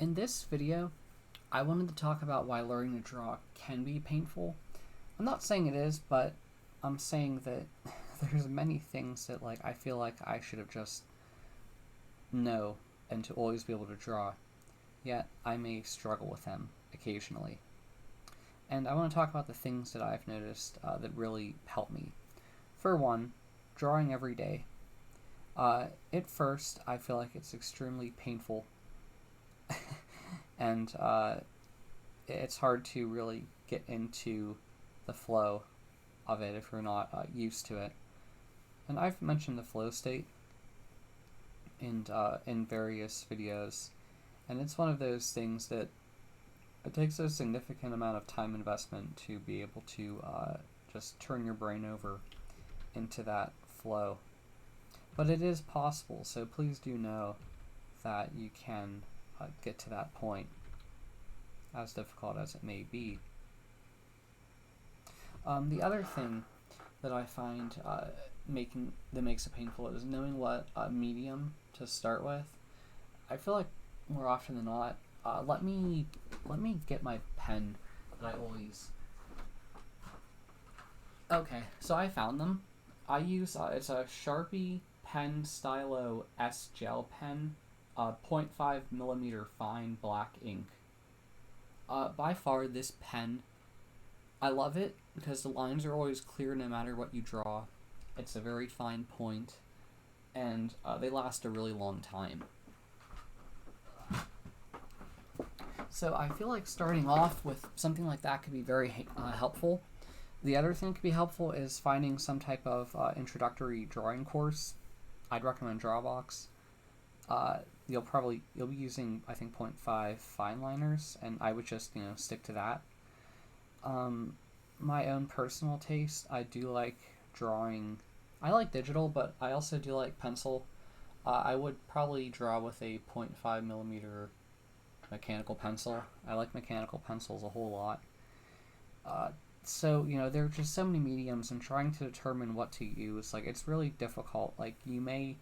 In this video, I wanted to talk about why learning to draw can be painful. I'm not saying it is, but I'm saying that there's many things that I feel like I should have just know and to always be able to draw, yet I may struggle with them occasionally. And I want to talk about the things that I've noticed that really help me. For one, drawing every day. At first, I feel like it's extremely painful and it's hard to really get into the flow of it if you're not used to it. And I've mentioned the flow state in various videos, and it's one of those things that it takes a significant amount of time investment to be able to just turn your brain over into that flow. But it is possible, so please do know that you can get to that point, as difficult as it may be. The other thing that I find that makes it painful is knowing what medium to start with. I feel like more often than not, let me get my pen that I always. Okay, so I found them. I use it's a Sharpie Pen Stylo S Gel pen, 0.5 millimeter fine black ink. By far, this pen, I love it because the lines are always clear no matter what you draw. It's a very fine point, and they last a really long time. So I feel like starting off with something like that could be very helpful. The other thing that could be helpful is finding some type of introductory drawing course. I'd recommend Drawbox. You'll be using, I think, 0.5 fine liners, and I would just stick to that. My own personal taste, I do like drawing. I like digital, but I also do like pencil. I would probably draw with a 0.5 millimeter mechanical pencil. I like mechanical pencils a whole lot. So there are just so many mediums, and trying to determine what to use, it's really difficult. You may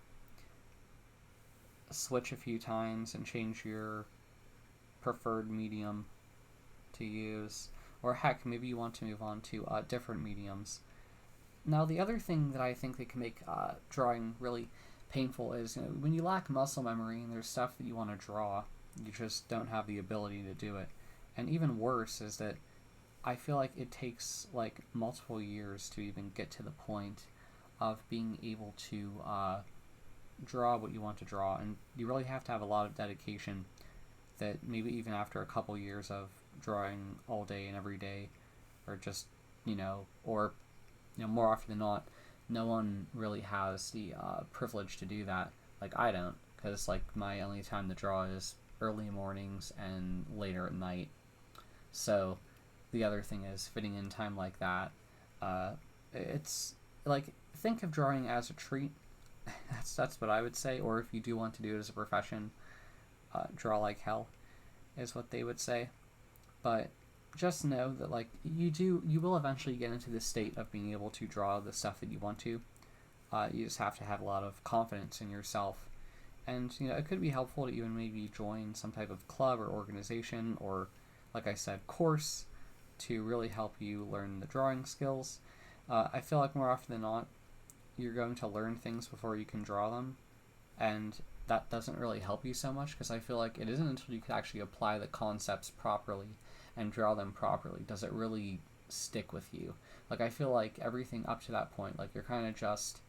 switch a few times and change your preferred medium to use, or heck, maybe you want to move on to different mediums. Now, the other thing that I think that can make drawing really painful is when you lack muscle memory and there's stuff that you want to draw, you just don't have the ability to do it. And even worse is that I feel like it takes multiple years to even get to the point of being able to draw what you want to draw, and you really have to have a lot of dedication that maybe even after a couple years of drawing all day and every day, or just more often than not, no one really has the privilege to do that. I don't, because my only time to draw is early mornings and later at night. So the other thing is fitting in time like that. It's think of drawing as a treat. That's what I would say. Or if you do want to do it as a profession, draw like hell, is what they would say. But just know that you will eventually get into this state of being able to draw the stuff that you want to. You just have to have a lot of confidence in yourself. And it could be helpful to even maybe join some type of club or organization, or like I said, course, to really help you learn the drawing skills. I feel like more often than not, you're going to learn things before you can draw them, and that doesn't really help you so much, because I feel like it isn't until you can actually apply the concepts properly and draw them properly does it really stick with you. I feel like everything up to that point, you're kind of just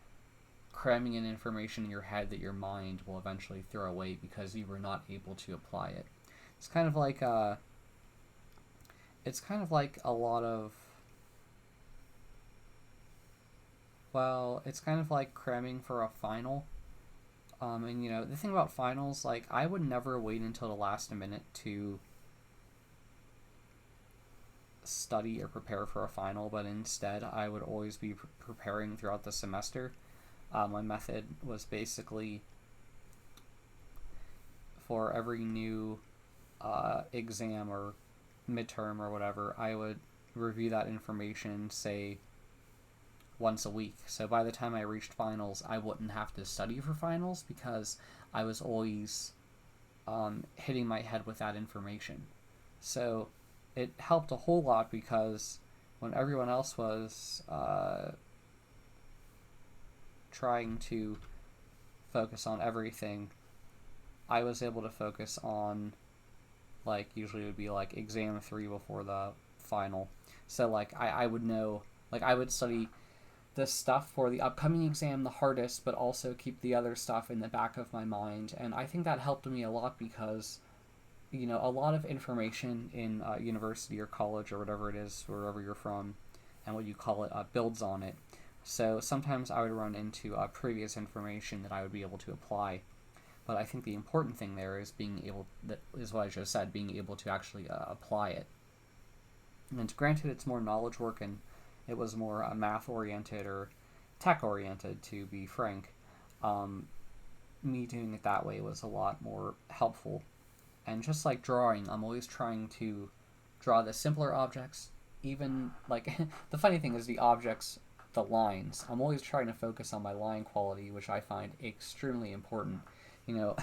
cramming in information in your head that your mind will eventually throw away because you were not able to apply it. It's kind of like a lot of, it's kind of like cramming for a final. And the thing about finals, I would never wait until the last minute to study or prepare for a final, but instead I would always be preparing throughout the semester. My method was basically, for every new exam or midterm or whatever, I would review that information, say, once a week. So by the time I reached finals, I wouldn't have to study for finals because I was always hitting my head with that information. So it helped a whole lot because when everyone else was trying to focus on everything, I was able to focus on, like, usually it would be like exam 3 before the final. So like I would know, like I would study the stuff for the upcoming exam the hardest, but also keep the other stuff in the back of my mind. And I think that helped me a lot because, you know, a lot of information in university or college or whatever it is, wherever you're from, and what you call it, builds on it. So sometimes I would run into previous information that I would be able to apply. But I think the important thing there is being able, that is what I just said, being able to actually apply it. And granted, it's more knowledge work and it was more math oriented or tech oriented, to be frank. Me doing it that way was a lot more helpful. And just like drawing, I'm always trying to draw the simpler objects. Even like the funny thing is the objects, the lines. I'm always trying to focus on my line quality, which I find extremely important. You know,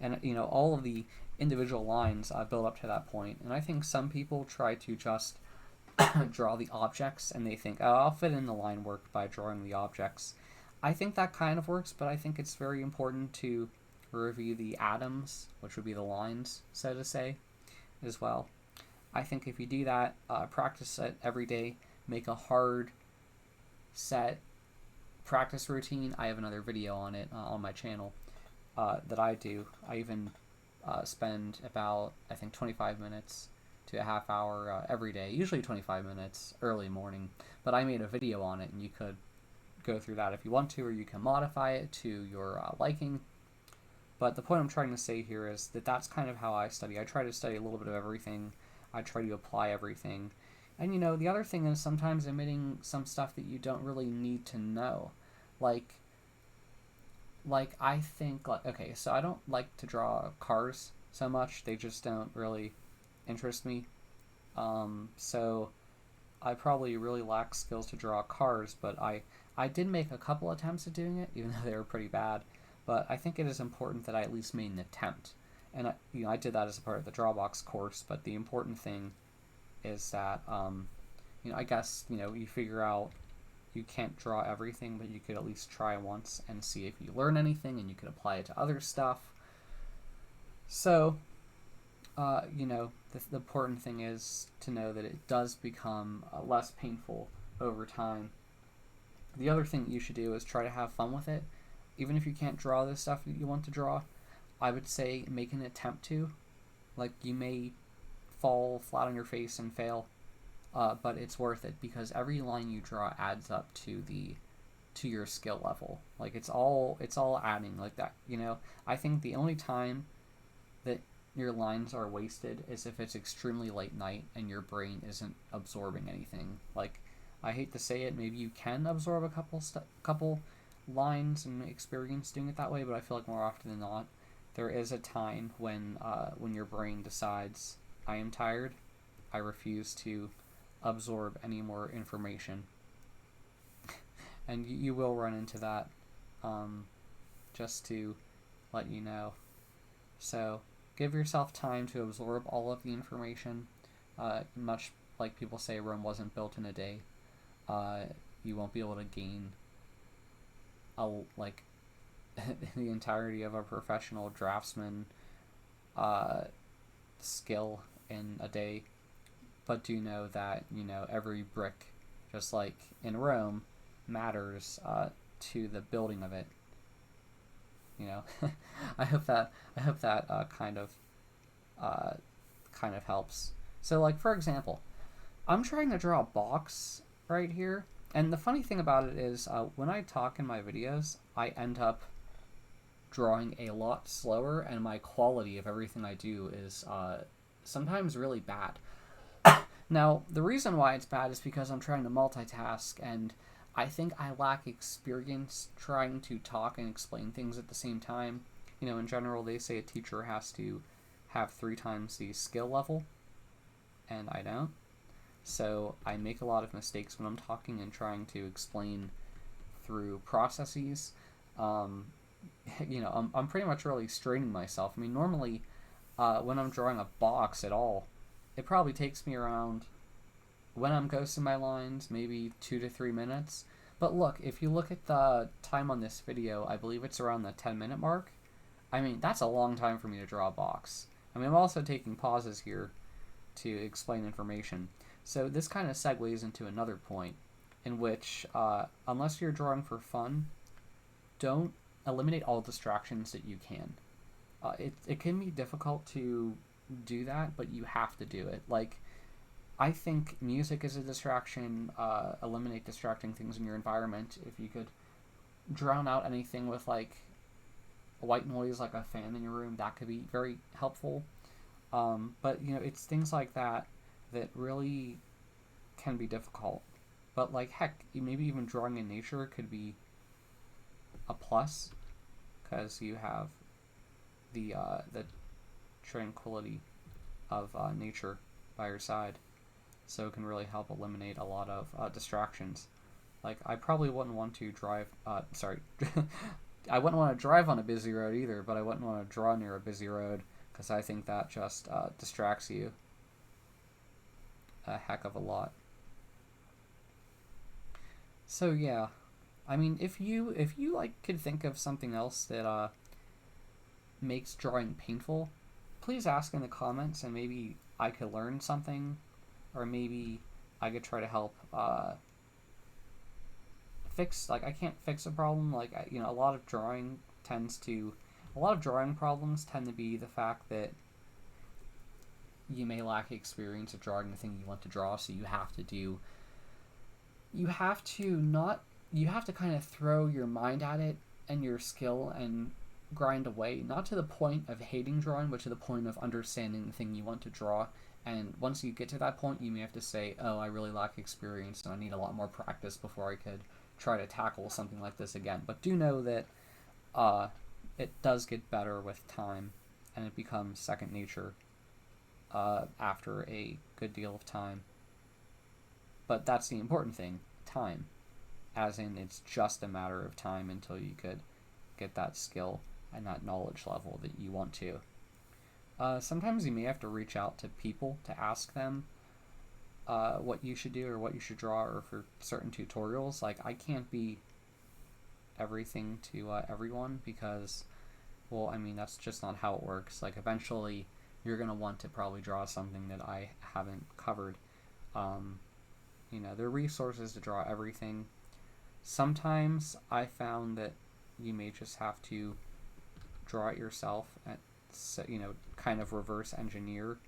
and you know all of the individual lines build up to that point. And I think some people try to just draw the objects and they think, oh, I'll fit in the line work by drawing the objects. I think that kind of works, but I think it's very important to review the atoms, which would be the lines, so to say, as well. I think if you do that, practice it every day, make a hard set practice routine. I have another video on it on my channel that I do. I even spend about, I think, 25 minutes to a half hour every day, usually 25 minutes early morning. But I made a video on it, and you could go through that if you want to, or you can modify it to your liking. But the point I'm trying to say here is that that's kind of how I study. I try to study a little bit of everything. I try to apply everything. And, you know, the other thing is sometimes omitting some stuff that you don't really need to know. Like I think, like, okay, so I don't like to draw cars so much. They just don't really interest me. So I probably really lack skills to draw cars, but I did make a couple attempts at doing it, even though they were pretty bad. But I think it is important that I at least made an attempt. And I did that as a part of the Drawbox course, but the important thing is that, I guess, you figure out you can't draw everything, but you could at least try once and see if you learn anything, and you could apply it to other stuff. So, the important thing is to know that it does become less painful over time. The other thing you should do is try to have fun with it. Even if you can't draw the stuff that you want to draw, I would say make an attempt to. Like, you may fall flat on your face and fail, but it's worth it because every line you draw adds up to your skill level. Like, it's all adding like that. I think the only time that your lines are wasted is if it's extremely late night and your brain isn't absorbing anything. Like, I hate to say it, maybe you can absorb a couple lines and experience doing it that way, but I feel like more often than not, there is a time when your brain decides, I am tired, I refuse to absorb any more information. And you will run into that, just to let you know. So give yourself time to absorb all of the information. Much like people say, Rome wasn't built in a day. You won't be able to gain the entirety of a professional draftsman skill in a day, but do know that every brick, just like in Rome, matters to the building of it. I hope that kind of helps. So, like, for example, I'm trying to draw a box right here, and the funny thing about it is when I talk in my videos, I end up drawing a lot slower, and my quality of everything I do is sometimes really bad. Now, the reason why it's bad is because I'm trying to multitask, and I think I lack experience trying to talk and explain things at the same time. In general, they say a teacher has to have 3 times the skill level, and I don't. So I make a lot of mistakes when I'm talking and trying to explain through processes. I'm pretty much really straining myself. I mean, normally When I'm drawing a box at all, it probably takes me around, when I'm ghosting my lines, maybe 2 to 3 minutes. But look, if you look at the time on this video, I believe it's around the 10-minute mark. I mean, that's a long time for me to draw a box. I mean, I'm also taking pauses here to explain information. So this kind of segues into another point in which, unless you're drawing for fun, don't eliminate all distractions that you can. It can be difficult to do that, but you have to do it. Like, I think music is a distraction. Eliminate distracting things in your environment. If you could drown out anything with like white noise, like a fan in your room, that could be very helpful. But it's things like that that really can be difficult. But like heck, maybe even drawing in nature could be a plus because you have the tranquility of nature by your side, so it can really help eliminate a lot of distractions. Like I probably wouldn't want to drive. Sorry, I wouldn't want to drive on a busy road either, but I wouldn't want to draw near a busy road because I think that just distracts you a heck of a lot. So yeah, I mean, if you like could think of something else that makes drawing painful, please ask in the comments, and maybe I could learn something, or maybe I could try to help fix. Like I can't fix a problem. Like a lot of drawing problems tend to be the fact that you may lack experience of drawing the thing you want to draw, so you have to kind of throw your mind at it and your skill and grind away, not to the point of hating drawing, but to the point of understanding the thing you want to draw. And once you get to that point, you may have to say, oh, I really lack experience and I need a lot more practice before I could try to tackle something like this again. But do know that it does get better with time, and it becomes second nature after a good deal of time. But that's the important thing, time. As in, it's just a matter of time until you could get that skill and that knowledge level that you want to. Sometimes you may have to reach out to people to ask them what you should do or what you should draw, or for certain tutorials. Like, I can't be everything to everyone because, well, I mean, that's just not how it works. Like, eventually you're going to want to probably draw something that I haven't covered. There are resources to draw everything. Sometimes I found that you may just have to draw it yourself and kind of reverse engineer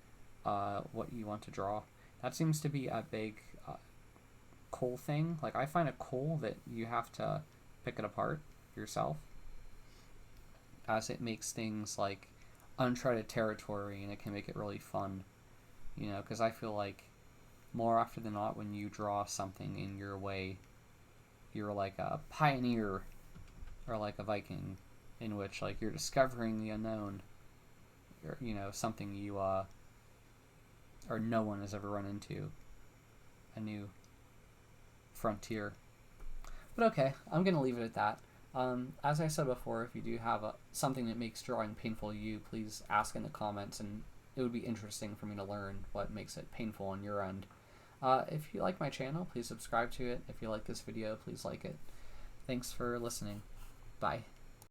what you want to draw. That seems to be a big cool thing. Like, I find it cool that you have to pick it apart yourself, as it makes things like uncharted territory, and it can make it really fun. Because I feel like more often than not, when you draw something in your way, you're like a pioneer or like a Viking, in which like you're discovering the unknown, or something you or no one has ever run into, a new frontier. But okay, I'm gonna leave it at that. As I said before, if you do have something that makes drawing painful to you, please ask in the comments, and it would be interesting for me to learn what makes it painful on your end. If you like my channel, please subscribe to it. If you like this video, please like it. Thanks for listening. Bye.